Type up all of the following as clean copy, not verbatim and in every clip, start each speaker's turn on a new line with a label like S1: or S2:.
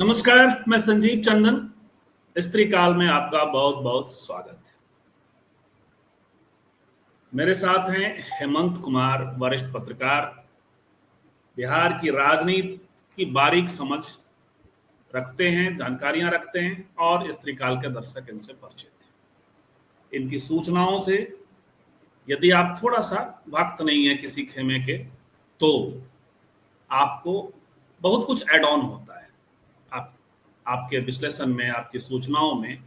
S1: नमस्कार, मैं संजीव चंदन। स्त्री काल में आपका बहुत बहुत स्वागत है। मेरे साथ हैं हेमंत कुमार, वरिष्ठ पत्रकार, बिहार की राजनीति की बारीक समझ रखते हैं, जानकारियां रखते हैं और स्त्री काल के दर्शक इनसे परिचित हैं। इनकी सूचनाओं से यदि आप थोड़ा सा भक्त नहीं है किसी खेमे के, तो आपको बहुत कुछ ऐड ऑन होता है आप आपके विश्लेषण में, आपकी सूचनाओं में।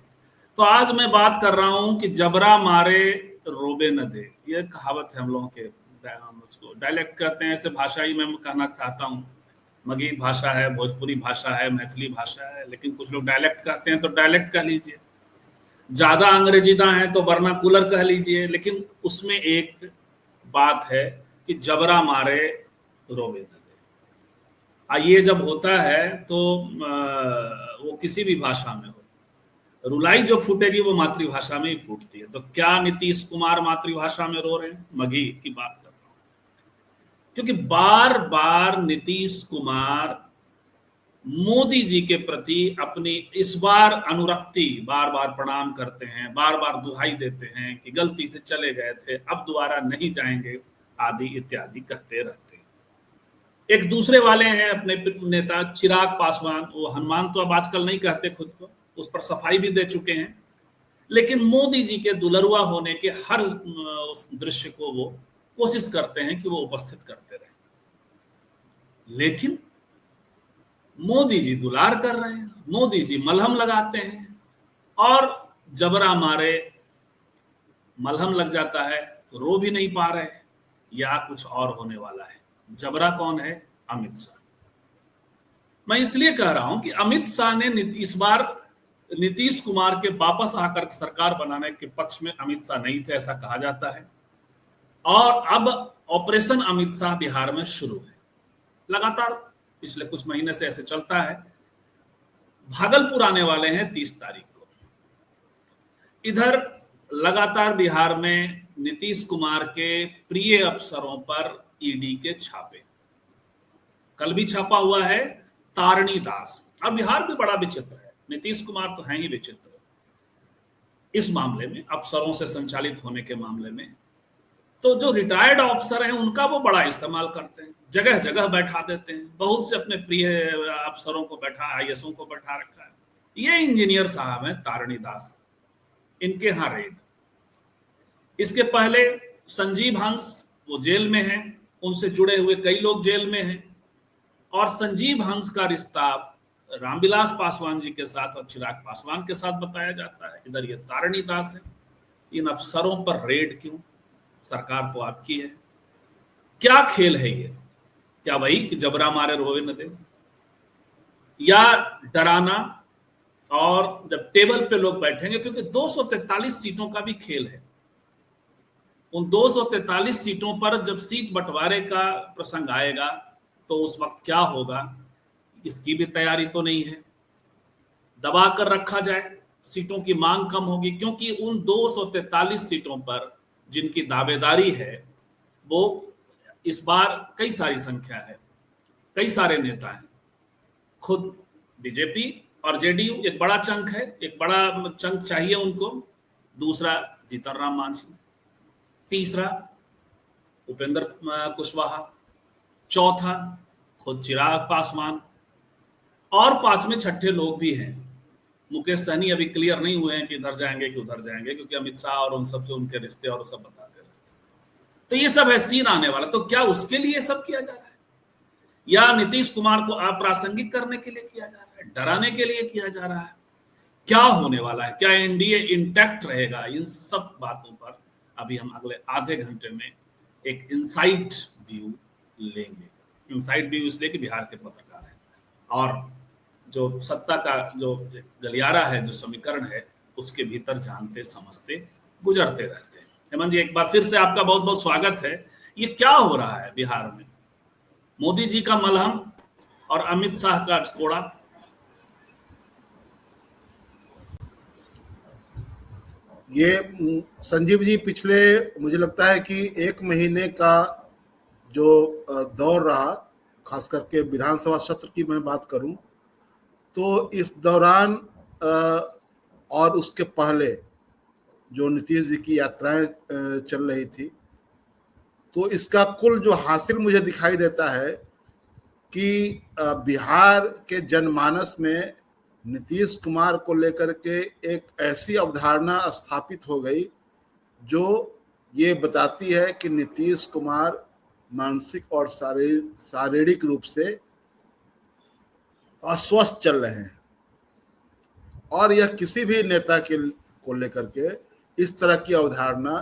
S1: तो आज मैं बात कर रहा हूं कि जबरा मारे रोबे न दे। ये कहावत है हम लोगों के, हम उसको डायलेक्ट कहते हैं, ऐसे भाषा ही मैं कहना चाहता हूं। मगही भाषा है, भोजपुरी भाषा है, मैथिली भाषा है, लेकिन कुछ लोग डायलेक्ट कहते हैं तो डायलेक्ट कह लीजिए। ज्यादा अंग्रेजीदा है तो वर्नाकुलर कह लीजिए, लेकिन उसमें एक बात है कि जबरा मारे रोबे न दे। ये जब होता है तो वो किसी भी भाषा में हो, रुलाई जो फूटेगी वो मातृभाषा में ही फूटती है। तो क्या नीतीश कुमार मातृभाषा में रो रहे हैं? मगही की बात कर रहा हूं, क्योंकि बार बार नीतीश कुमार मोदी जी के प्रति अपनी इस बार अनुरक्ति बार बार प्रणाम करते हैं, बार बार दुहाई देते हैं कि गलती से चले गए थे, अब दोबारा नहीं जाएंगे, आदि इत्यादि कहते रहते हैं। एक दूसरे वाले हैं अपने नेता चिराग पासवान। वो हनुमान तो अब आजकल नहीं कहते खुद को, उस पर सफाई भी दे चुके हैं, लेकिन मोदी जी के दुलरुआ होने के हर उस दृश्य को वो कोशिश करते हैं कि वो उपस्थित करते रहे। लेकिन मोदी जी दुलार कर रहे हैं, मोदी जी मलहम लगाते हैं, और जबरा मारे मलहम लग जाता है तो रो भी नहीं पा रहे, या कुछ और होने वाला है। जबरा कौन है? अमित शाह। मैं इसलिए कह रहा हूं कि अमित शाह ने इस बार नीतीश कुमार के वापस आकर सरकार बनाने के पक्ष में अमित शाह नहीं थे, ऐसा कहा जाता है। और अब ऑपरेशन अमित शाह बिहार में शुरू है, लगातार पिछले कुछ महीने से ऐसे चलता है। भागलपुर आने वाले हैं 30 तारीख को। इधर लगातार बिहार में नीतीश कुमार के प्रिय अफसरों पर ईडी के छापे। कल भी छापा हुआ है तारणी दास। और बिहार भी बड़ा विचित्र है, नीतीश कुमार तो हैं ही विचित्र इस मामले में, अफसरों से संचालित होने के मामले में। तो जो रिटायर्ड ऑफिसर हैं उनका वो बड़ा इस्तेमाल करते हैं, जगह जगह बैठा देते हैं। बहुत से अपने प्रिय अफसरों को बैठा, आईएएसओं को बैठा रखा है। ये इंजीनियर साहब हैं तारणी दास, इनके यहाँ रेड। इसके पहले संजीव हंस, वो जेल में हैं, उनसे जुड़े हुए कई लोग जेल में हैं। और संजीव हंस का रिश्ता रामविलास पासवान जी के साथ और चिराग पासवान के साथ बताया जाता है। इधर ये तारणी दास है। इन अफसरों पर रेड क्यों? सरकार तो आपकी है। क्या खेल है ये? क्या वही कि जबरा मारे रोवे न दे, या डराना? और जब टेबल पे लोग बैठेंगे, क्योंकि 243 सीटों का भी खेल है, उन 243 सीटों पर जब सीट बंटवारे का प्रसंग आएगा तो उस वक्त क्या होगा, इसकी भी तैयारी तो नहीं है। दबा कर रखा जाए, सीटों की मांग कम होगी, क्योंकि उन 243 सीटों पर जिनकी दावेदारी है वो इस बार कई सारी संख्या है, कई सारे नेता हैं। खुद बीजेपी और जेडीयू एक बड़ा चंक है, एक बड़ा चंक चाहिए उनको। दूसरा जीतन राम मांझी, तीसरा उपेंद्र कुशवाहा, चौथा खुद चिराग पासवान, और पांचवें छठे लोग भी हैं। मुकेश सहनी अभी क्लियर नहीं हुए हैं कि इधर जाएंगे कि उधर जाएंगे, क्योंकि अमित शाह और उन सबसे उनके रिश्ते और सब बताते रहते हैं। तो ये सब है सीन आने वाला। तो क्या उसके लिए सब किया जा रहा है, या नीतीश कुमार को अप्रासंगिक करने के लिए किया जा रहा है, डराने के लिए किया जा रहा है? क्या होने वाला है? क्या एनडीए इंटैक्ट रहेगा? इन सब बातों पर अभी हम अगले आधे घंटे में एक इनसाइड व्यू लेंगे। इनसाइड व्यू इसलिए कि बिहार के पत्रकार हैं, और जो सत्ता का जो गलियारा है, जो समीकरण है, उसके भीतर जानते समझते गुजरते रहते हैं। हेमंत जी, एक बार फिर से आपका बहुत बहुत स्वागत है। ये क्या हो रहा है बिहार में? मोदी जी का मलहम और अमित शाह का कोड़ा।
S2: ये संजीव जी, पिछले मुझे लगता है कि 1 महीने का जो दौर रहा, खास करके विधानसभा सत्र की मैं बात करूं, तो इस दौरान और उसके पहले जो नीतीश जी की यात्राएं चल रही थी, तो इसका कुल जो हासिल मुझे दिखाई देता है कि बिहार के जनमानस में नीतीश कुमार को लेकर के एक ऐसी अवधारणा स्थापित हो गई जो ये बताती है कि नीतीश कुमार मानसिक और शारीरिक रूप से अस्वस्थ चल रहे हैं। और यह किसी भी नेता के को लेकर के इस तरह की अवधारणा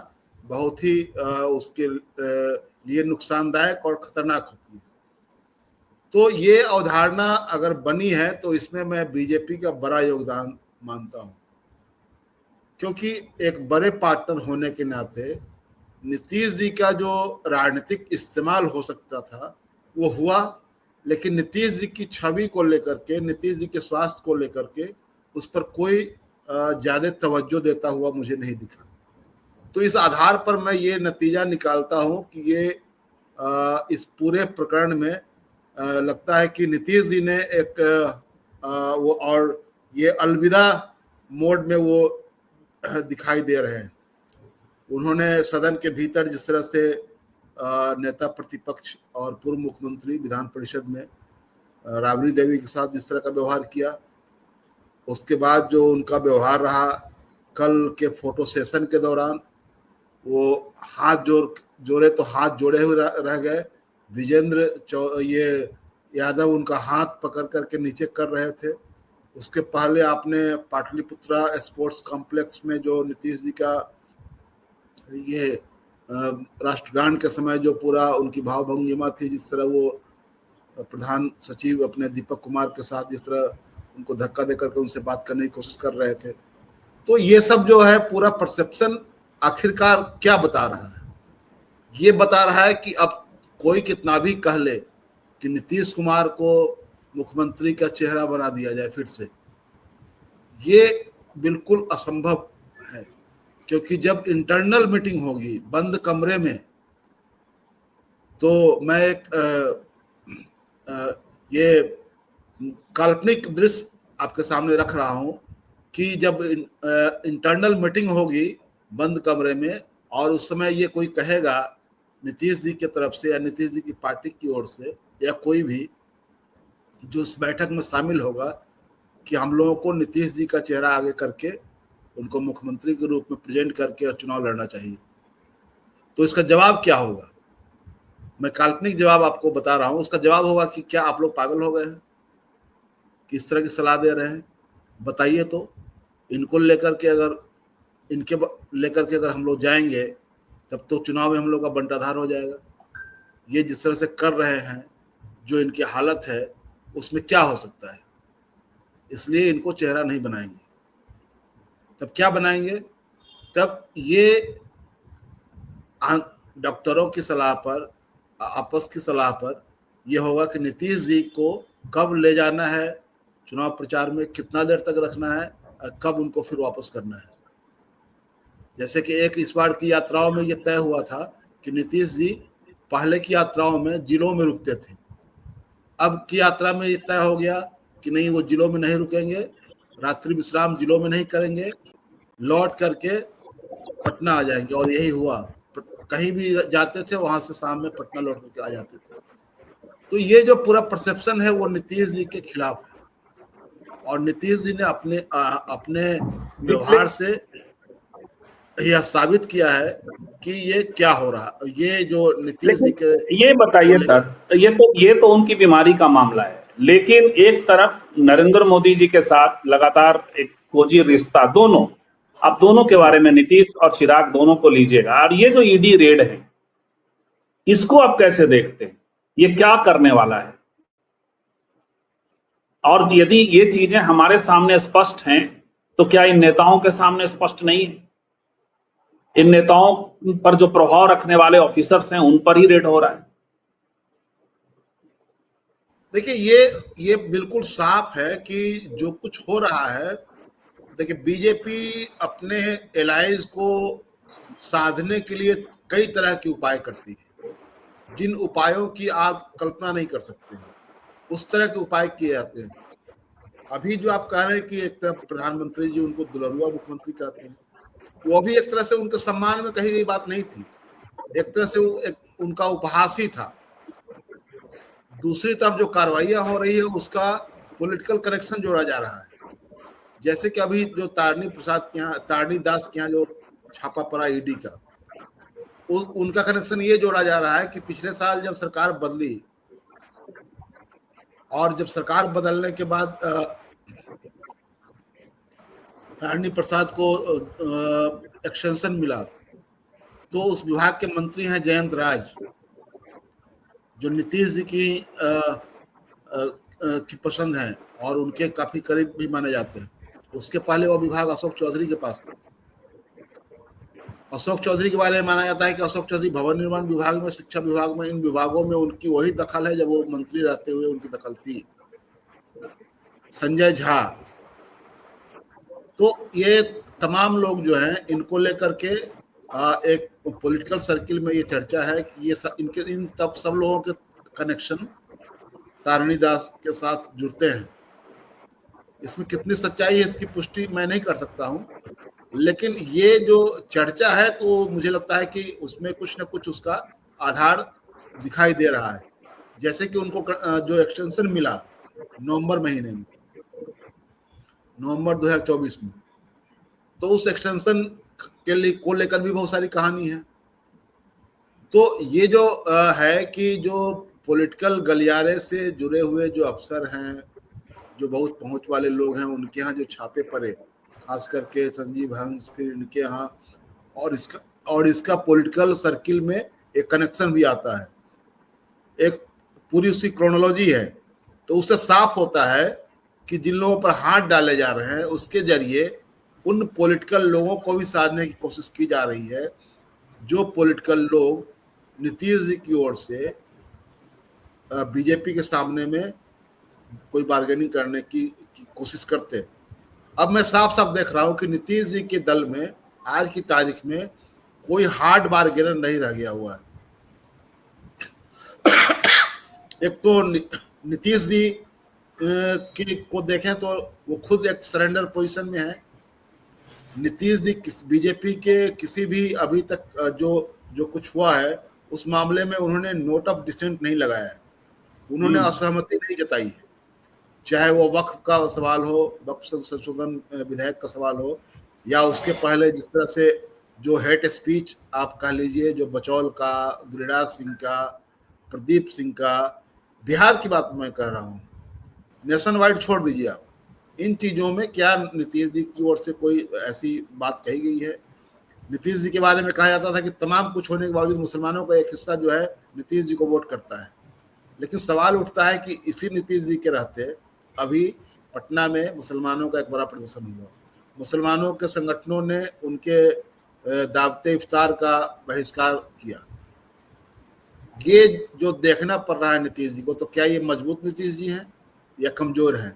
S2: बहुत ही उसके लिए नुकसानदायक और खतरनाक होती है। तो ये अवधारणा अगर बनी है तो इसमें मैं बीजेपी का बड़ा योगदान मानता हूं, क्योंकि एक बड़े पार्टनर होने के नाते नीतीश जी का जो राजनीतिक इस्तेमाल हो सकता था वो हुआ, लेकिन नीतीश जी की छवि को लेकर के, नीतीश जी के स्वास्थ्य को लेकर के उस पर कोई ज्यादा तवज्जो देता हुआ मुझे नहीं दिखा। तो इस आधार पर मैं ये नतीजा निकालता हूं कि ये इस पूरे प्रकरण में लगता है कि नीतीश जी ने एक वो और ये अलविदा मोड में वो दिखाई दे रहे हैं। उन्होंने सदन के भीतर जिस तरह से नेता प्रतिपक्ष और पूर्व मुख्यमंत्री विधान परिषद में राबड़ी देवी के साथ जिस तरह का व्यवहार किया, उसके बाद जो उनका व्यवहार रहा कल के फोटो सेशन के दौरान, वो हाथ जोड़े तो हाथ जोड़े हुए रह गए। विजेंद्र ये यादव उनका हाथ पकड़ करके नीचे कर रहे थे। उसके पहले आपने पाटलिपुत्रा स्पोर्ट्स कॉम्प्लेक्स में जो नीतीश जी का ये राष्ट्रगान के समय जो पूरा उनकी भावभंगिमा थी, जिस तरह वो प्रधान सचिव अपने दीपक कुमार के साथ जिस तरह उनको धक्का देकर के उनसे बात करने की कोशिश कर रहे थे, तो ये सब जो है पूरा परसेप्शन आखिरकार क्या बता रहा है? ये बता रहा है कि अब कोई कितना भी कह ले कि नीतीश कुमार को मुख्यमंत्री का चेहरा बना दिया जाए फिर से, ये बिल्कुल असंभव है। क्योंकि जब इंटरनल मीटिंग होगी बंद कमरे में, तो मैं एक ये काल्पनिक दृश्य आपके सामने रख रहा हूं कि जब इंटरनल मीटिंग होगी बंद कमरे में और उस समय ये कोई कहेगा नीतीश जी की तरफ से या नीतीश जी की पार्टी की ओर से या कोई भी जो उस बैठक में शामिल होगा कि हम लोगों को नीतीश जी का चेहरा आगे करके उनको मुख्यमंत्री के रूप में प्रेजेंट करके और चुनाव लड़ना चाहिए, तो इसका जवाब क्या होगा? मैं काल्पनिक जवाब आपको बता रहा हूं। उसका जवाब होगा कि क्या आप लोग पागल हो गए हैं, किस तरह की सलाह दे रहे हैं? बताइए तो। इनको लेकर के अगर हम लोग जाएंगे तब तो चुनाव में हम लोग का बंटाधार हो जाएगा। ये जिस तरह से कर रहे हैं, जो इनकी हालत है, उसमें क्या हो सकता है? इसलिए इनको चेहरा नहीं बनाएंगे। तब क्या बनाएंगे? तब ये डॉक्टरों की सलाह पर, आपस की सलाह पर यह होगा कि नीतीश जी को कब ले जाना है चुनाव प्रचार में, कितना देर तक रखना है और कब उनको फिर वापस करना है। जैसे कि एक इस बार की यात्राओं में यह तय हुआ था कि नीतीश जी पहले की यात्राओं में जिलों में रुकते थे, अब की यात्रा में यह तय हो गया कि नहीं, वो जिलों में नहीं रुकेंगे, रात्रि विश्राम जिलों में नहीं करेंगे, लौट करके पटना आ जाएंगे। और यही हुआ, कहीं भी जाते थे वहां से शाम में पटना लौट करके आ जाते थे। तो ये जो पूरा परसेप्शन है वो नीतीश जी के खिलाफ है, और नीतीश जी ने अपने व्यवहार से यह साबित किया है कि ये क्या हो रहा। ये जो नीतीश जी के,
S1: ये बताइए सर, ये तो उनकी बीमारी का मामला है, लेकिन एक तरफ नरेंद्र मोदी जी के साथ लगातार एक खोजी रिश्ता, दोनों, आप दोनों के बारे में, नीतीश और चिराग दोनों को लीजिएगा, और ये जो ईडी रेड है इसको आप कैसे देखते हैं? ये क्या करने वाला है? और यदि ये चीजें हमारे सामने स्पष्ट हैं तो क्या इन नेताओं के सामने स्पष्ट नहीं है? इन नेताओं पर जो प्रभाव रखने वाले ऑफिसर्स हैं उन पर ही रेड हो रहा है।
S2: देखिए, ये बिल्कुल साफ है कि जो कुछ हो रहा है, देखिए बीजेपी अपने एलाइज को साधने के लिए कई तरह के उपाय करती है, जिन उपायों की आप कल्पना नहीं कर सकते हैं, उस तरह के उपाय किए जाते हैं। अभी जो आप कह रहे हैं कि एक तरफ प्रधानमंत्री जी उनको दुलरुआ मुख्यमंत्री कहते हैं, वो भी एक तरह से उनके सम्मान में कही गई बात नहीं थी, एक तरह से वो एक उनका उपहास ही था। दूसरी तरफ जो कार्रवाइयां हो रही है उसका पॉलिटिकल कनेक्शन जोड़ा जा रहा है। जैसे कि अभी जो तारणी प्रसाद के यहाँ, तारणी दास के यहाँ जो छापा पड़ा ईडी का, उनका कनेक्शन ये जोड़ा जा रहा है कि पिछले साल जब सरकार बदली और जब सरकार बदलने के बाद तारणी प्रसाद को एक्सटेंशन मिला, तो उस विभाग के मंत्री हैं जयंत राज, जो नीतीश जी की पसंद है और उनके काफी करीब भी माने जाते हैं। उसके पहले वो विभाग अशोक चौधरी के पास था। अशोक चौधरी के बारे में माना जाता है कि अशोक चौधरी भवन निर्माण विभाग में, शिक्षा विभाग में, इन विभागों में उनकी वही दखल है जब वो मंत्री रहते हुए उनकी दखल थी। संजय झा, तो ये तमाम लोग जो हैं, इनको लेकर के एक पॉलिटिकल सर्किल में ये चर्चा है कि ये इन सब लोगों के कनेक्शन तारणी दास के साथ जुड़ते हैं। इसमें कितनी सच्चाई है इसकी पुष्टि मैं नहीं कर सकता हूं, लेकिन ये जो चर्चा है तो मुझे लगता है कि उसमें कुछ ना कुछ उसका आधार दिखाई दे रहा है। जैसे कि उनको जो एक्सटेंशन मिला नवंबर महीने में, नवंबर 2024 में, तो उस एक्सटेंशन के लिए को लेकर भी बहुत सारी कहानी है। तो ये जो है कि जो पॉलिटिकल गलियारे से जुड़े हुए जो अफसर हैं, जो बहुत पहुंच वाले लोग हैं, उनके यहाँ जो छापे पड़े, खास करके संजीव हंस, फिर इनके यहाँ, और इसका पॉलिटिकल सर्किल में एक कनेक्शन भी आता है, एक पूरी उसकी क्रोनोलॉजी है। तो उससे साफ होता है कि जिन लोगों पर हाथ डाले जा रहे हैं उसके जरिए उन पॉलिटिकल लोगों को भी साधने की कोशिश की जा रही है, जो पॉलिटिकल लोग नीतीश जी की ओर से बीजेपी के सामने में कोई बार्गेनिंग करने की कोशिश करते हैं। अब मैं साफ साफ देख रहा हूं कि नीतीश जी के दल में आज की तारीख में कोई हार्ड बार्गेनर नहीं रह गया हुआ है। एक तो नीतीश जी को देखें तो वो खुद एक सरेंडर पोजीशन में है। नीतीश जी बीजेपी के किसी भी अभी तक जो कुछ हुआ है उस मामले में उन्होंने नोट ऑफ डिसेंट नहीं लगाया है, उन्होंने असहमति नहीं जताई है। चाहे वो वक्फ का सवाल हो, वक्फ संशोधन विधेयक का सवाल हो, या उसके पहले जिस तरह से जो हेट स्पीच आप कह लीजिए, जो बचौल का, गिरिराज सिंह का, प्रदीप सिंह का, बिहार की बात मैं कह रहा हूँ, नेशन वाइड छोड़ दीजिए आप, इन चीजों में क्या नीतीश जी की ओर से कोई ऐसी बात कही गई है? नीतीश जी के बारे में कहा जाता था कि तमाम कुछ होने के बावजूद मुसलमानों का एक हिस्सा जो है नीतीश जी को वोट करता है। लेकिन सवाल उठता है कि इसी नीतीश जी के रहते अभी पटना में मुसलमानों का एक बड़ा प्रदर्शन हुआ, मुसलमानों के संगठनों ने उनके दावते इफ्तार का बहिष्कार किया। ये जो देखना पड़ रहा है नीतीश जी को, तो क्या ये मजबूत नीतीश जी हैं या कमजोर हैं?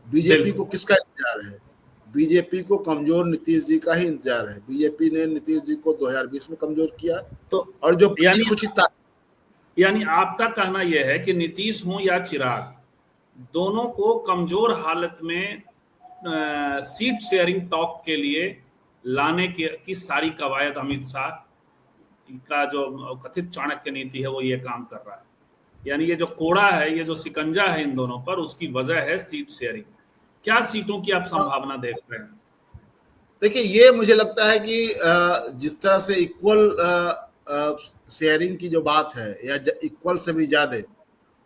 S2: बीजेपी को किसका इंतजार है? बीजेपी को कमजोर नीतीश जी का ही इंतजार है। बीजेपी ने नीतीश जी को 2020 में कमजोर किया, तो और जो
S1: यानी आपका कहना यह है कि नीतीश हो या चिराग, दोनों को कमजोर हालत में सीट शेयरिंग टॉक के लिए लाने की सारी कवायद अमित शाह का जो कथित चाणक्य नीति है वो ये काम कर रहा है। यानी ये जो कोड़ा है, ये जो सिकंजा है इन दोनों पर, उसकी वजह है सीट शेयरिंग। क्या सीटों की आप संभावना देख रहे हैं?
S2: देखिए, ये मुझे लगता है कि जिस तरह से इक्वल शेयरिंग की जो बात है या इक्वल से भी ज्यादा,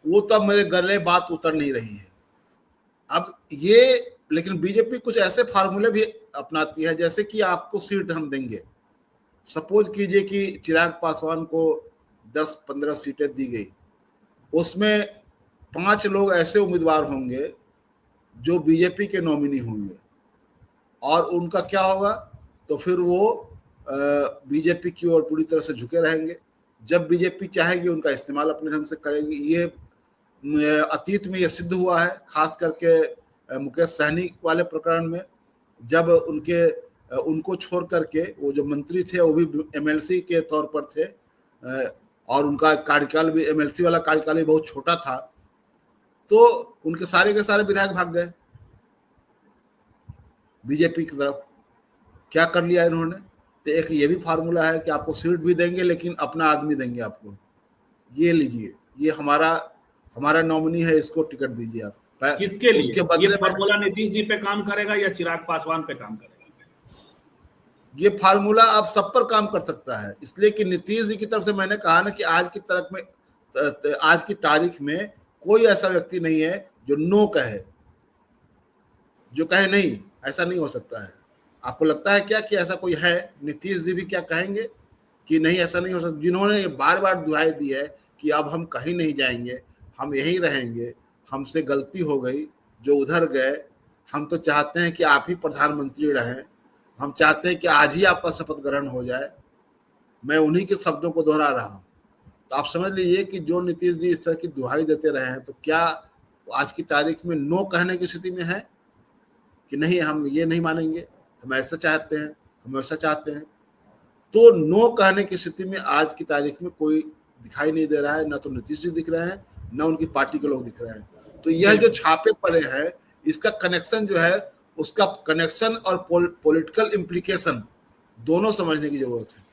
S2: वो तो मेरे गले बात उतर नहीं रही है। अब ये, लेकिन बीजेपी कुछ ऐसे फार्मूले भी अपनाती है, जैसे कि आपको सीट हम देंगे। सपोज कीजिए कि चिराग पासवान को 10-15 सीटें दी गई, उसमें 5 लोग ऐसे उम्मीदवार होंगे जो बीजेपी के नॉमिनी होंगे, और उनका क्या होगा? तो फिर वो बीजेपी की ओर पूरी तरह से झुके रहेंगे। जब बीजेपी चाहेगी उनका इस्तेमाल अपने ढंग से करेगी। ये अतीत में ये सिद्ध हुआ है, खास करके मुकेश सहनी वाले प्रकरण में, जब उनको छोड़ करके वो जो मंत्री थे वो भी एमएलसी के तौर पर थे, और उनका कार्यकाल भी, एमएलसी वाला कार्यकाल भी बहुत छोटा था, तो उनके सारे के सारे विधायक भाग गए। बीजेपी की तरफ। क्या कर लिया इन्होंने? तो एक ये भी फार्मूला है कि आपको सीट भी देंगे लेकिन अपना आदमी देंगे आपको, ये लीजिए, ये हमारा हमारा नॉमिनी है, इसको टिकट दीजिए आप।
S1: किसके लिए
S2: उसके
S1: ये
S2: बदले में
S1: फार्मूला? नीतीश जी पे काम करेगा या चिराग पासवान पे काम करेगा?
S2: ये फार्मूला आप सब पर काम कर सकता है, इसलिए कि नीतीश जी की तरफ से मैंने कहा ना कि आज की तारीख में कोई ऐसा व्यक्ति नहीं है जो नो कहे, जो कहे नहीं, ऐसा नहीं हो सकता है। आपको लगता है क्या कि ऐसा कोई है? नीतीश जी भी क्या कहेंगे कि नहीं ऐसा नहीं हो सकता? जिन्होंने बार बार दुहाई दी है कि अब हम कहीं नहीं जाएंगे, हम यहीं रहेंगे, हमसे गलती हो गई, जो उधर गए, हम तो चाहते हैं कि आप ही प्रधानमंत्री रहें, हम चाहते हैं कि आज ही आपका शपथ ग्रहण हो जाए। मैं उन्हीं के शब्दों को दोहरा रहा हूँ। तो आप समझ लीजिए कि जो नीतीश जी इस तरह की दुहाई देते रहे हैं, तो क्या आज की तारीख में नो कहने की स्थिति में है कि नहीं हम ये नहीं मानेंगे, हम ऐसा चाहते हैं, हम ऐसा चाहते हैं? तो नो कहने की स्थिति में आज की तारीख में कोई दिखाई नहीं दे रहा है, ना तो नीतीश जी दिख रहे हैं, ना उनकी पार्टी के लोग दिख रहे हैं। तो यह जो छापे पड़े हैं, इसका कनेक्शन जो है, उसका कनेक्शन और पॉलिटिकल इम्प्लीकेशन दोनों समझने की जरूरत है।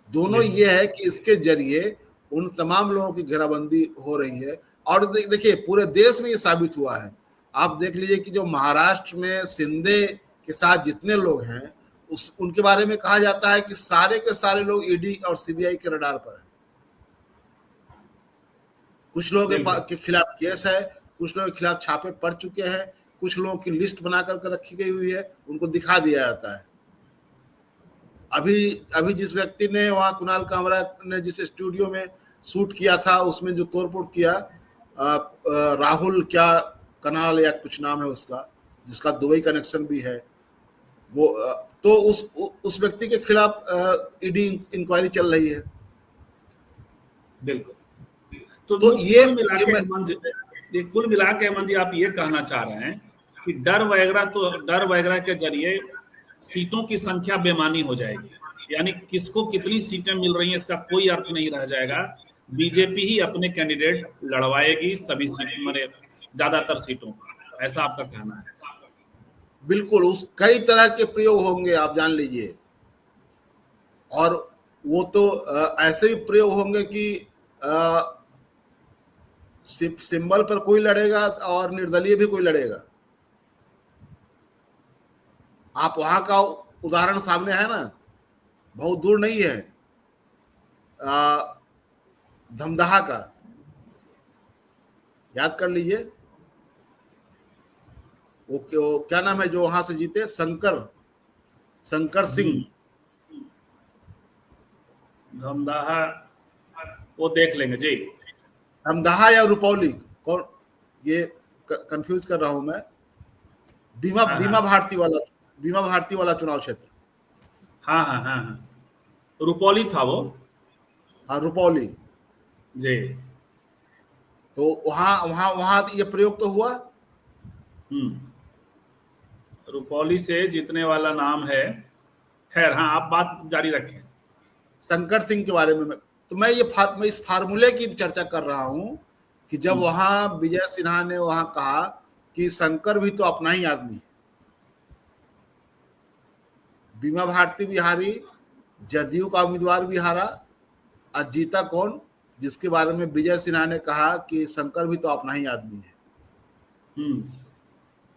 S2: दोनों ये है कि इसके जरिए उन तमाम लोगों की घेराबंदी हो रही है। और देखिए पूरे देश में ये साबित हुआ है। आप देख लीजिए कि जो महाराष्ट्र में शिंदे के साथ जितने लोग हैं, उनके बारे में कहा जाता है कि सारे के सारे लोग ईडी और सीबीआई के रडार पर हैं। कुछ लोगों के खिलाफ केस है, कुछ लोगों के खिलाफ छापे पड़ चुके हैं, कुछ लोगों की लिस्ट बना कर रखी गई हुई है, उनको दिखा दिया जाता है। अभी जिस व्यक्ति ने वहां कुणाल कामरा ने जिस स्टूडियो में शूट किया था, उसमें जो तोड़फोड़ किया, राहुल क्या कनाल या कुछ नाम है उसका, जिसका दुबई कनेक्शन भी है, वो तो उस व्यक्ति के खिलाफ ईडी इंक्वायरी चल रही है।
S1: बिल्कुल। तो
S2: ये
S1: कुल मिला के हेमंत जी आप ये कहना चाह रहे हैं कि डर वगैरह के जरिए सीटों की संख्या बेमानी हो जाएगी, यानी किसको कितनी सीटें मिल रही हैं इसका कोई अर्थ नहीं रह जाएगा। बीजेपी ही अपने कैंडिडेट लड़वाएगी सभी सीट, मतलब ज्यादातर सीटों पर, ऐसा आपका कहना है?
S2: बिल्कुल, उस कई तरह के प्रयोग होंगे, आप जान लीजिए। और वो तो ऐसे भी प्रयोग होंगे कि सिंबल पर कोई लड़ेगा और निर्दलीय भी कोई लड़ेगा। आप वहां का उदाहरण सामने है ना, बहुत दूर नहीं है, धमदाहा का याद कर लीजिए। वो क्या नाम है जो वहां से जीते? शंकर सिंह।
S1: धमदाहा वो देख लेंगे जी।
S2: धमदाहा या रुपौली, कौन, ये कंफ्यूज कर रहा हूं मैं। बीमा भारती वाला चुनाव क्षेत्र।
S1: हाँ, रुपौली था वो।
S2: हाँ, रुपौली
S1: जी।
S2: तो वहां ये प्रयोग तो हुआ।
S1: रुपौली से जीतने वाला नाम है, खैर हाँ आप बात जारी रखें।
S2: शंकर सिंह के बारे में तो मैं इस फार्मूले की चर्चा कर रहा हूं कि जब वहां विजय सिन्हा ने वहां कहा कि शंकर भी तो अपना ही आदमी है। बीमा भारती भी हारी, जदयू का उम्मीदवार भी हारा, और जीता कौन? जिसके बारे में विजय सिन्हा ने कहा कि शंकर भी तो अपना ही आदमी है।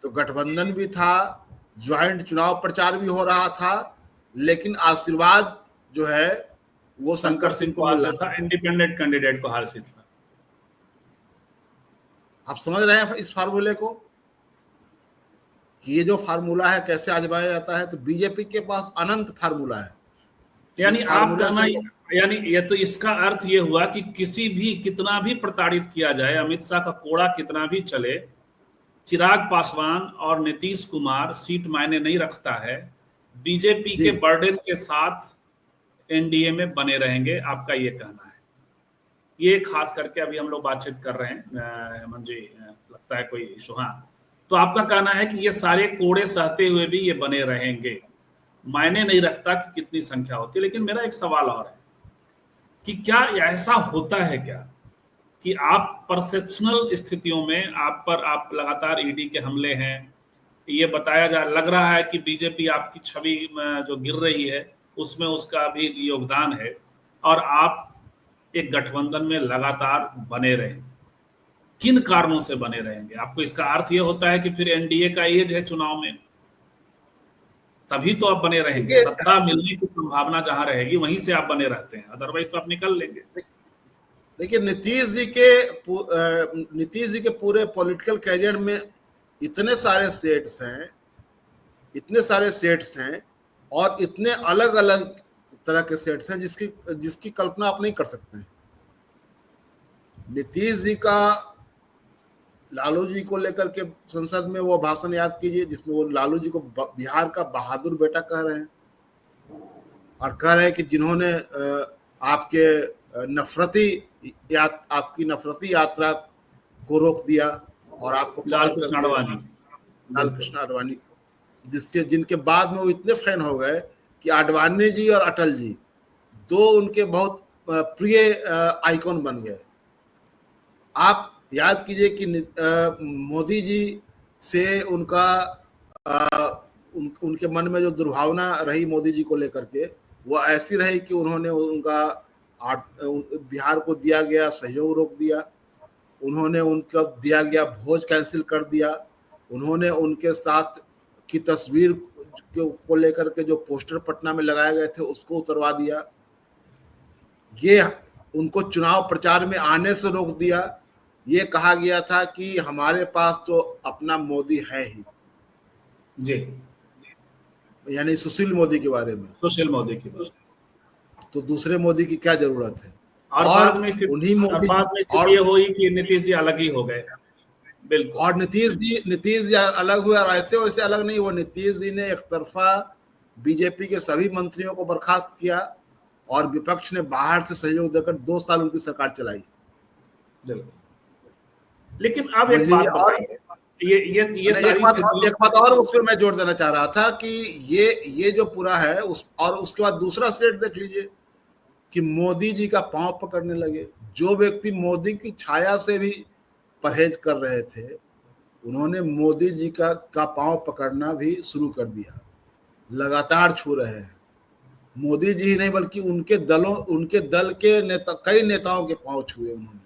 S2: तो गठबंधन भी था, ज्वाइंट चुनाव प्रचार भी हो रहा था, लेकिन आशीर्वाद जो है वो शंकर सिंह को मिला था,
S1: इंडिपेंडेंट कैंडिडेट को हासिल था।
S2: आप समझ रहे हैं इस फार्मूले को कि ये जो फार्मूला है कैसे आजमाया जाता है? तो बीजेपी के पास अनंत फार्मूला है।
S1: यानी आप कहना, यानी ये तो इसका अर्थ ये हुआ कि किसी भी कितना भी प्रताड़ित किया जाए, अमित शाह का कोड़ा कितना भी चले, चिराग पासवान और नीतीश कुमार सीट मायने नहीं रखता है, बीजेपी के बर्डन के साथ एनडीए में बने रहेंगे, आपका ये कहना है? ये खास करके अभी हम लोग बातचीत कर रहे हैं हेमंत जी, लगता है कोई इशू? हाँ, तो आपका कहना है कि ये सारे कोड़े सहते हुए भी ये बने रहेंगे, मायने नहीं रखता कि कितनी संख्या होती है। लेकिन मेरा एक सवाल और है कि क्या ऐसा होता है क्या कि आप परसेप्शनल स्थितियों में आप लगातार ईडी के हमले हैं, ये बताया जा लग रहा है कि बीजेपी आपकी छवि जो गिर रही है उसमें उसका भी योगदान है, और आप एक गठबंधन में लगातार बने रहें। किन कारणों से बने रहेंगे? आपको इसका अर्थ ये होता है कि फिर एनडीए का एज है चुनाव में, तभी तो आप बने रहेंगे।
S2: देखिए
S1: सत्ता मिलने की संभावना जहां रहेगी वहीं से आप बने रहते हैं, अदरवाइज तो आप निकल लेंगे।
S2: देखिए नीतीश जी के पूरे पॉलिटिकल करियर में इतने सारे सेट्स हैं और इतने अलग अलग तरह के सेट्स हैं जिसकी कल्पना आप नहीं कर सकते हैं। नीतीश जी का लालू जी को लेकर के संसद में वो भाषण याद कीजिए जिसमें वो लालू जी को बिहार का बहादुर बेटा कह रहे हैं, और कह रहे हैं कि जिन्होंने आपके आपकी नफरती यात्रा को रोक दिया और आपको
S1: लाल
S2: कृष्ण आडवाणी जिनके बाद में वो इतने फैन हो गए कि आडवाणी जी और अटल जी दो उनके बहुत प्रिय आइकॉन बन गए। आप याद कीजिए कि मोदी जी से उनके मन में जो दुर्भावना रही मोदी जी को लेकर के, वो ऐसी रही कि उन्होंने उनका बिहार को दिया गया सहयोग रोक दिया, उन्होंने उनका दिया गया भोज कैंसिल कर दिया, उन्होंने उनके साथ की तस्वीर को लेकर के जो पोस्टर पटना में लगाए गए थे उसको उतरवा दिया, ये उनको चुनाव प्रचार में आने से रोक दिया। ये कहा गया था कि हमारे पास तो अपना मोदी है ही
S1: जी,
S2: यानी सुशील मोदी के बारे में,
S1: सुशील मोदी की बात,
S2: तो दूसरे मोदी की क्या जरूरत है।
S1: और बाद में स्थिति ये हुई कि नीतीश जी अलग ही हो गए। बिल्कुल,
S2: और नीतीश जी अलग हुए, और ऐसे वैसे अलग नहीं, वो नीतीश जी ने एक तरफा बीजेपी के सभी मंत्रियों को बर्खास्त किया और विपक्ष ने बाहर से सहयोग देकर 2 साल उनकी सरकार चलाई।
S1: लेकिन अब एक बात बताइए, ये सारी
S2: एक बात और उस पर मैं जोर देना चाह रहा था कि ये जो पूरा है और उसके बाद दूसरा स्टेट देख लीजिए कि मोदी जी का पांव पकड़ने लगे। जो व्यक्ति मोदी की छाया से भी परहेज कर रहे थे, उन्होंने मोदी जी का पांव पकड़ना भी शुरू कर दिया, लगातार छू रहे हैं। मोदी जी ही नहीं बल्कि उनके दल के कई नेताओं के पांव छुए उन्होंने।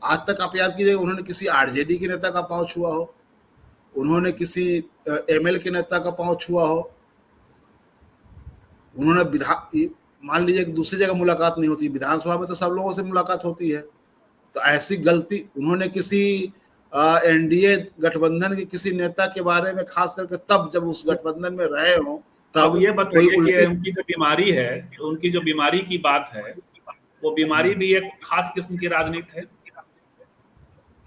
S2: आज तक आप याद कीजिए, उन्होंने किसी आरजेडी के नेता का पांव छुआ हो, उन्होंने किसी एमएल के नेता का पांव छुआ हो, उन्होंने मान लीजिए कि दूसरी जगह मुलाकात नहीं होती, विधानसभा में तो सब लोगों से मुलाकात होती है, तो ऐसी गलती उन्होंने किसी एनडीए गठबंधन के किसी नेता के बारे में खास करके तब जब उस गठबंधन में रहे हो तब
S1: ये बताइए कि उनकी जो बीमारी है, उनकी जो बीमारी की बात है, वो बीमारी भी एक खास किस्म की राजनीति है।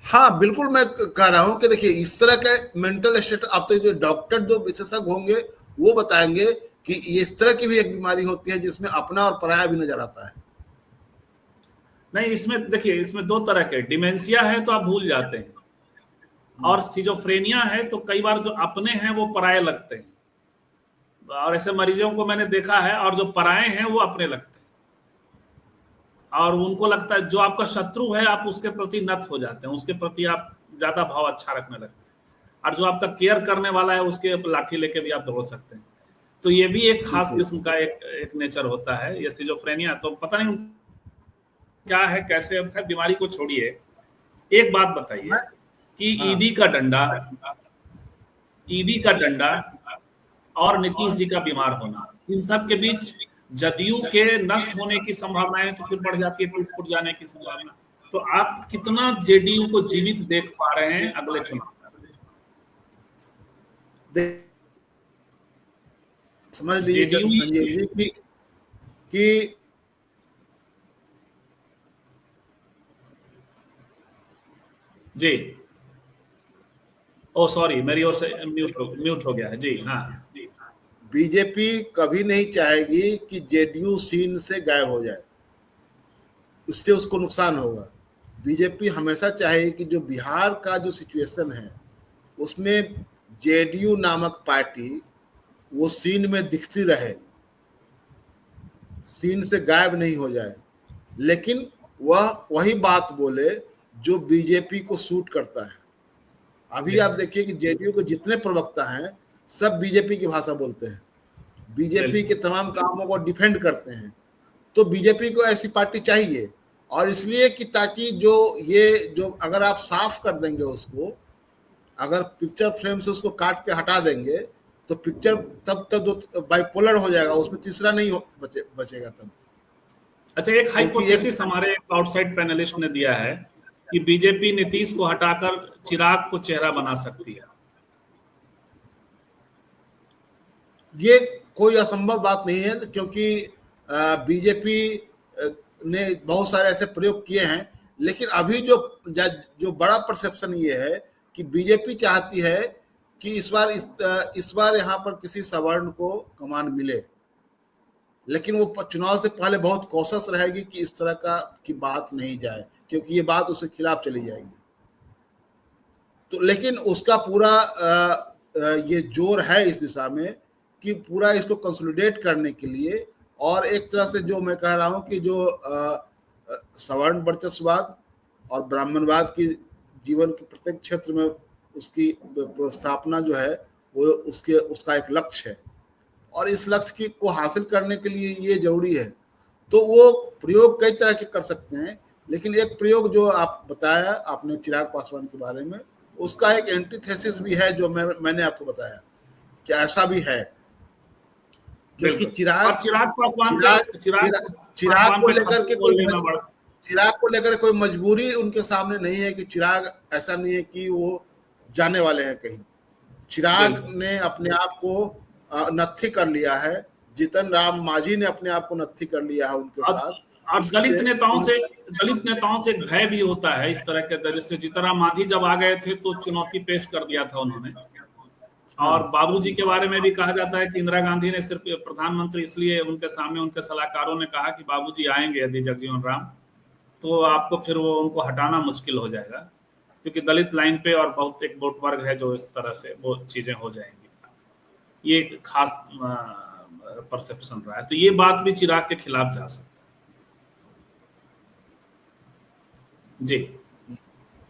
S2: हाँ बिल्कुल, मैं कह रहा हूं कि देखिए इस तरह का मेंटल स्टेट, अब तो जो डॉक्टर जो विशेषज्ञ होंगे वो बताएंगे कि इस तरह की भी एक बीमारी होती है जिसमें अपना और पराया भी नजर आता है।
S1: नहीं, इसमें देखिए, इसमें 2 तरह के, डिमेंशिया है तो आप भूल जाते हैं, और सिजोफ्रेनिया है तो कई बार जो अपने हैं वो पराये लगते हैं, और ऐसे मरीजों को मैंने देखा है, और जो पराये हैं वो अपने लगते हैं, और उनको लगता है जो आपका शत्रु है आप उसके प्रति नत हो जाते हैं, उसके प्रति आप ज्यादा भाव अच्छा रखने लगते हैं, और जो आपका केयर करने वाला है उसके लाठी लेके भी आप दौड़ सकते हैं। तो ये भी एक खास किस्म का एक नेचर होता है ये सिजोफ्रेनिया। तो पता नहीं क्या है, कैसे, अब बीमारी को छोड़िए, एक बात बताइए कि ईडी का डंडा और नीतीश जी का बीमार होना, इन सब के बीच जदयू के नष्ट होने की संभावनाएं तो फिर बढ़ जाती है, टूट फूट जाने की संभावना। तो आप कितना जेडीयू को जीवित देख पा रहे हैं अगले चुनाव में?
S2: समझ लीजिए संजीव जी कि
S1: जी, ओ सॉरी, मेरी ओर से म्यूट हो गया है जी। हाँ,
S2: बीजेपी कभी नहीं चाहेगी कि जेडीयू सीन से गायब हो जाए, उससे उसको नुकसान होगा। बीजेपी हमेशा चाहेगी कि जो बिहार का जो सिचुएशन है उसमें जेडीयू नामक पार्टी वो सीन में दिखती रहे, सीन से गायब नहीं हो जाए, लेकिन वह वही बात बोले जो बीजेपी को सूट करता है। अभी आप देखिए कि जेडीयू के जितने प्रवक्ता हैं सब बीजेपी की भाषा बोलते हैं, बीजेपी के तमाम कामों को डिफेंड करते हैं। तो बीजेपी को ऐसी पार्टी चाहिए, और इसलिए कि ताकि जो अगर आप साफ कर देंगे उसको, अगर पिक्चर फ्रेम से उसको काट के हटा देंगे तो पिक्चर तब तो बाइपोलर हो जाएगा, उसमें तीसरा नहीं बचेगा तब।
S1: अच्छा, एक हाइपोथेसिस हमारे आउटसाइड पैनलिस्ट ने दिया है कि बीजेपी नीतीश को हटाकर चिराग को चेहरा बना सकती है।
S2: ये कोई असंभव बात नहीं है, क्योंकि बीजेपी ने बहुत सारे ऐसे प्रयोग किए हैं, लेकिन अभी जो बड़ा परसेप्शन ये है कि बीजेपी चाहती है कि इस बार यहाँ पर किसी सवर्ण को कमान मिले, लेकिन वो चुनाव से पहले बहुत कॉशस रहेगी कि इस तरह की बात नहीं जाए, क्योंकि ये बात उसके खिलाफ चली जाएगी। तो लेकिन उसका पूरा ये जोर है इस दिशा में कि पूरा इसको कंसोलिडेट करने के लिए, और एक तरह से जो मैं कह रहा हूं कि जो सवर्ण वर्चस्ववाद और ब्राह्मणवाद की जीवन के प्रत्येक क्षेत्र में उसकी स्थापना जो है वो उसका एक लक्ष्य है, और इस लक्ष्य को हासिल करने के लिए ये जरूरी है। तो वो प्रयोग कई तरह के कर सकते हैं, लेकिन एक प्रयोग जो आप बताया आपने चिराग पासवान के बारे में, उसका एक एंटीथेसिस भी है जो मैंने आपको बताया कि ऐसा भी है, क्योंकि चिराग को लेकर कोई मजबूरी उनके सामने नहीं है कि चिराग, ऐसा नहीं है कि वो जाने वाले हैं कहीं। चिराग ने अपने आप को नत्थी कर लिया है, जीतन राम मांझी ने अपने आप को नत्थी कर लिया है उनके साथ।
S1: और दलित नेताओं से भय भी होता है इस तरह के। जैसे जीतन राम मांझी जब आ गए थे तो चुनौती पेश कर दिया था उन्होंने। और बाबूजी के बारे में भी कहा जाता है कि इंदिरा गांधी ने सिर्फ प्रधानमंत्री इसलिए उनके सामने उनके सलाहकारों ने कहा कि बाबूजी आएंगे यदि जगजीवन राम, तो आपको फिर वो उनको हटाना मुश्किल हो जाएगा, क्योंकि दलित लाइन पे और बहुत एक वोट वर्ग है जो इस तरह से वो चीजें हो जाएंगी। ये एक खास परसेप्शन रहा है, तो ये बात भी चिराग के खिलाफ जा सकता है। जी,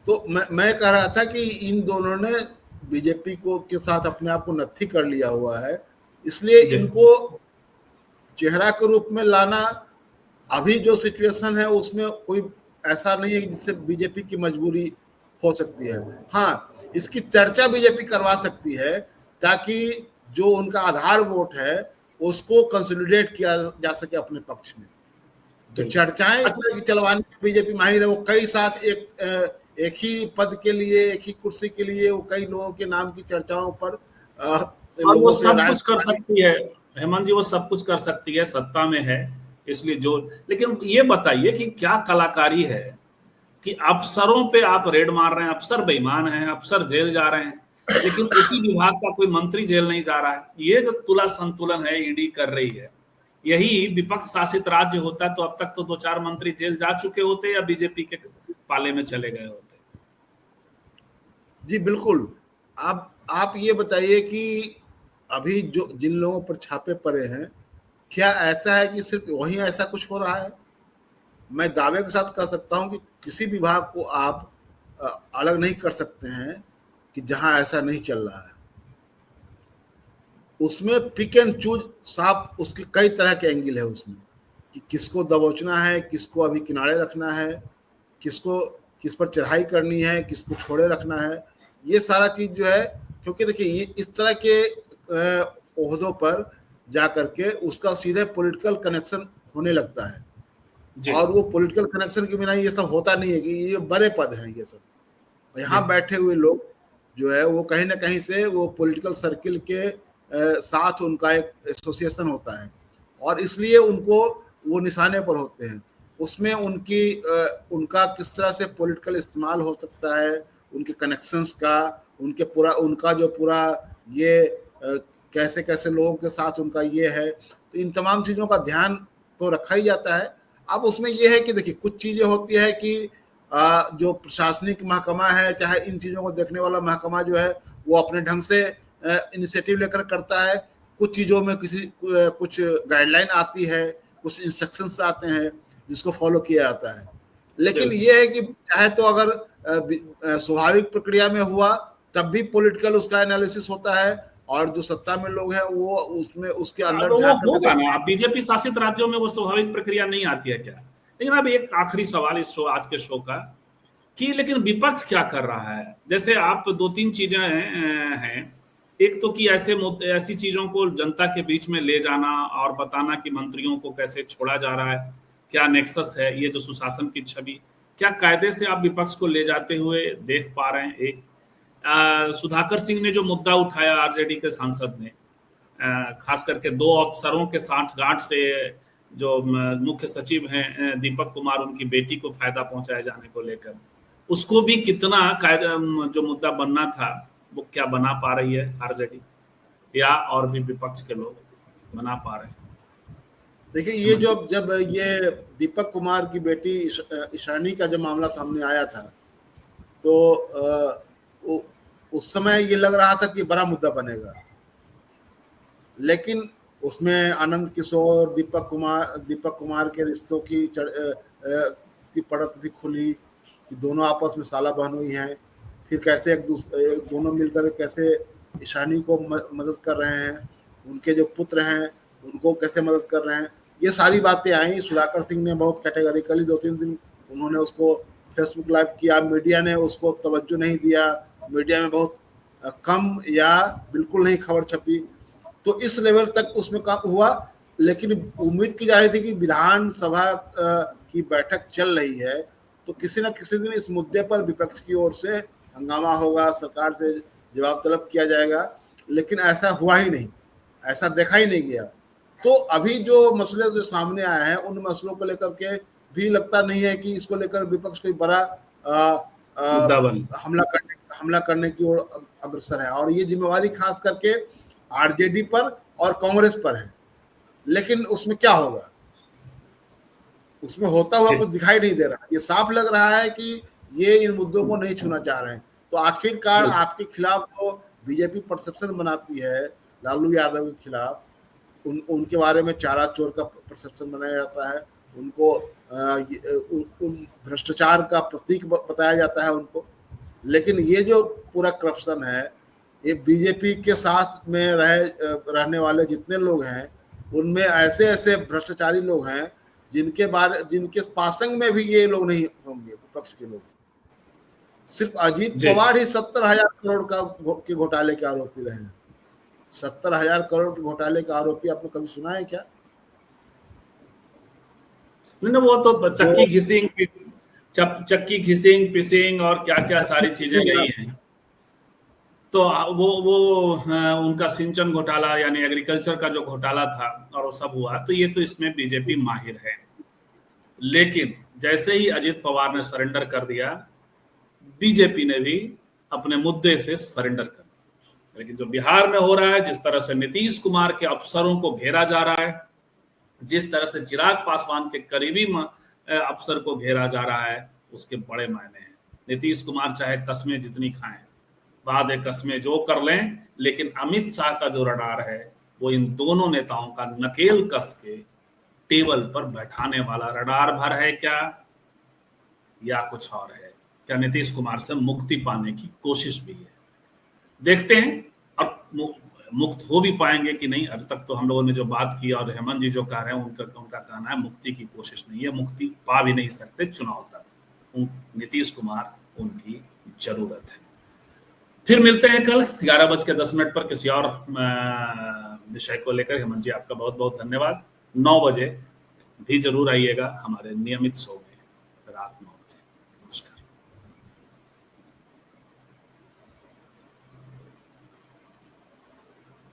S2: तो मैं कह रहा था कि इन दोनों ने बीजेपी के साथ अपने आप को नत्थी कर लिया हुआ है, इसलिए इनको चेहरा के रूप में लाना, अभी जो सिचुएशन है उसमें कोई ऐसा नहीं है जिससे बीजेपी की मजबूरी हो सकती है। हाँ, इसकी चर्चा बीजेपी करवा सकती है ताकि जो उनका आधार वोट है उसको कंसोलिडेट किया जा सके अपने पक्ष में। तो चर्चाएं इस तरह की चलवाने में बीजेपी माहिर है। वो कई साथ एक ही पद के लिए, एक ही कुर्सी के लिए वो कई लोगों के नाम की चर्चाओं पर
S1: और वो सब कुछ कर सकती है हेमंत जी, वो सब कुछ कर सकती है, सत्ता में है इसलिए जो। लेकिन ये बताइए कि क्या कलाकारी है कि अफसरों पे आप रेड मार रहे हैं, अफसर बेईमान हैं, अफसर जेल जा रहे हैं, लेकिन उसी विभाग का कोई मंत्री जेल नहीं जा रहा है। ये जो तुला संतुलन है ईडी कर रही है, यही विपक्ष शासित राज्य होता तो अब तक तो 2-4 मंत्री जेल जा चुके होते या बीजेपी के पाले में चले गए होते।
S2: जी बिल्कुल। आप ये बताइए कि अभी जो जिन लोगों पर छापे पड़े हैं, क्या ऐसा है कि सिर्फ वहीं ऐसा कुछ हो रहा है? मैं दावे के साथ कह सकता हूं कि किसी विभाग को आप अलग नहीं कर सकते हैं कि जहां ऐसा नहीं चल रहा है। उसमें पिक एंड चूज साफ, उसके कई तरह के एंगल है उसमें कि किसको दबोचना है, किसको अभी किनारे रखना है, किस पर चढ़ाई करनी है, किसको छोड़े रखना है। ये सारा चीज जो है, क्योंकि देखिए ये इस तरह के ओहदों पर जा करके उसका सीधे पॉलिटिकल कनेक्शन होने लगता है, और वो पॉलिटिकल कनेक्शन के बिना ये सब होता नहीं है कि ये बड़े पद हैं ये सब। यहाँ बैठे हुए लोग जो है वो कहीं ना कहीं से वो पॉलिटिकल सर्किल के साथ उनका एक एसोसिएशन होता है, और इसलिए उनको वो निशाने पर होते हैं। उसमें उनका किस तरह से पॉलिटिकल इस्तेमाल हो सकता है, उनके कनेक्शंस का, उनका जो पूरा ये कैसे कैसे लोगों के साथ उनका ये है, तो इन तमाम चीज़ों का ध्यान तो रखा ही जाता है। अब उसमें यह है कि देखिए कुछ चीज़ें होती है कि जो प्रशासनिक महकमा है, चाहे इन चीज़ों को देखने वाला महकमा जो है वो अपने ढंग से इनिशिएटिव लेकर करता है। कुछ चीज़ों में कुछ गाइडलाइन आती है, कुछ इंस्ट्रक्शंस आते हैं जिसको फॉलो किया जाता है। लेकिन ये है कि चाहे तो अगर स्वाभाविक प्रक्रिया में हुआ तब भी पॉलिटिकल उसका एनालिसिस होता है, और जो सत्ता में लोग हैं वो उसमें उसके अंदर
S1: वो
S2: झांक
S1: होगा
S2: करके
S1: ना, बीजेपी शासित राज्यों में वो स्वाभाविक प्रक्रिया नहीं आती है क्या? लेकिन अब एक आखिरी सवाल इस शो, आज के शो का, कि लेकिन विपक्ष क्या कर रहा है? जैसे आप दो तीन चीजें हैं, एक तो कि ऐसी चीजों को जनता के बीच में ले जाना और बताना कि मंत्रियों को कैसे छोड़ा जा रहा है, क्या नेक्सस है, ये जो सुशासन की छवि, क्या कायदे से आप विपक्ष को ले जाते हुए देख पा रहे हैं? एक सुधाकर सिंह ने जो मुद्दा उठाया, आरजेडी के सांसद ने, खास करके दो अफसरों के साठगांठ से जो मुख्य सचिव हैं दीपक कुमार, उनकी बेटी को फायदा पहुंचाए जाने को लेकर, उसको भी कितना कायदा जो मुद्दा बनना था वो क्या बना पा रही है आरजेडी, या और भी विपक्ष के लोग बना पा रहे हैं? देखिए,
S2: ये जब ये दीपक कुमार की बेटी ईशानी का जब मामला सामने आया था, तो उस समय ये लग रहा था कि बड़ा मुद्दा बनेगा, लेकिन उसमें आनंद किशोर, दीपक कुमार के रिश्तों की परत भी खुली कि दोनों आपस में साला बहन हुई हैं, फिर कैसे दोनों मिलकर कैसे ईशानी को मदद कर रहे हैं, उनके जो पुत्र हैं उनको कैसे मदद कर रहे हैं, ये सारी बातें आई। सुधाकर सिंह ने बहुत कैटेगरिकली 2-3 दिन उन्होंने उसको फेसबुक लाइव किया, मीडिया ने उसको तवज्जो नहीं दिया, मीडिया में बहुत कम या बिल्कुल नहीं खबर छपी, तो इस लेवल तक उसमें काम हुआ। लेकिन उम्मीद की जा रही थी कि विधानसभा की बैठक चल रही है तो किसी न किसी दिन इस मुद्दे पर विपक्ष की ओर से हंगामा होगा, सरकार से जवाब तलब किया जाएगा, लेकिन ऐसा हुआ ही नहीं, ऐसा देखा ही नहीं गया। तो अभी जो मसले जो सामने आए हैं उन मसलों को लेकर के भी लगता नहीं है कि इसको लेकर विपक्ष कोई बड़ा हमला करने की ओर अग्रसर है, और ये जिम्मेवारी खास करके आरजेडी पर और कांग्रेस पर है। लेकिन उसमें क्या होगा, उसमें होता हुआ कुछ दिखाई नहीं दे रहा। ये साफ लग रहा है कि ये इन मुद्दों को नहीं छूना चाह रहे हैं। तो आखिरकार आपके खिलाफ जो बीजेपी परसेप्शन बनाती है लालू यादव के खिलाफ, उनके बारे में चारा चोर का परसेप्शन बनाया जाता है, उनको भ्रष्टाचार का प्रतीक बताया जाता है उनको। लेकिन ये जो पूरा करप्शन है, ये बीजेपी के साथ में रहने वाले जितने लोग हैं उनमें ऐसे ऐसे भ्रष्टाचारी लोग हैं जिनके पासंग में भी ये लोग नहीं होंगे, विपक्ष के लोग। सिर्फ अजीत पवार ही 70,000 करोड़ के घोटाले के आरोपी रहे हैं। 70,000 करोड़ के घोटाले का आरोपी आपने कभी सुना है क्या?
S1: नहीं, वो तो चक्की घिसिंग पिसिंग और क्या क्या सारी चीजें रही हैं। तो वो उनका सिंचन घोटाला यानी एग्रीकल्चर का जो घोटाला था और वो सब हुआ, तो ये तो इसमें बीजेपी माहिर है। लेकिन जैसे ही अजीत पवार ने सरेंडर कर दिया, बीजेपी ने भी अपने मुद्दे से सरेंडर कर दिया। लेकिन जो बिहार में हो रहा है, जिस तरह से नीतीश कुमार के अफसरों को घेरा जा रहा है, जिस तरह से चिराग पासवान के करीबी अफसर को घेरा जा रहा है, उसके बड़े मायने हैं। नीतीश कुमार चाहे कस्में जितनी खाएं, बाद कस्में जो कर लें, लेकिन अमित शाह का जो रडार है वो इन दोनों नेताओं का नकेल कस के टेबल पर बैठाने वाला रडार भर है क्या, या कुछ और है? क्या नीतीश कुमार से मुक्ति पाने की कोशिश भी है? देखते हैं, और मुक्त हो भी पाएंगे कि नहीं। अभी तक तो हम लोगों ने जो बात की और हेमंत जी जो कह रहे हैं, उनका कहना है मुक्ति की कोशिश नहीं है, मुक्ति पा भी नहीं सकते चुनाव तक। नीतीश कुमार उनकी जरूरत है। फिर मिलते हैं कल 11:10 पर किसी और विषय को लेकर। हेमंत जी, आपका बहुत बहुत धन्यवाद। 9 बजे भी जरूर आइएगा हमारे नियमित शो।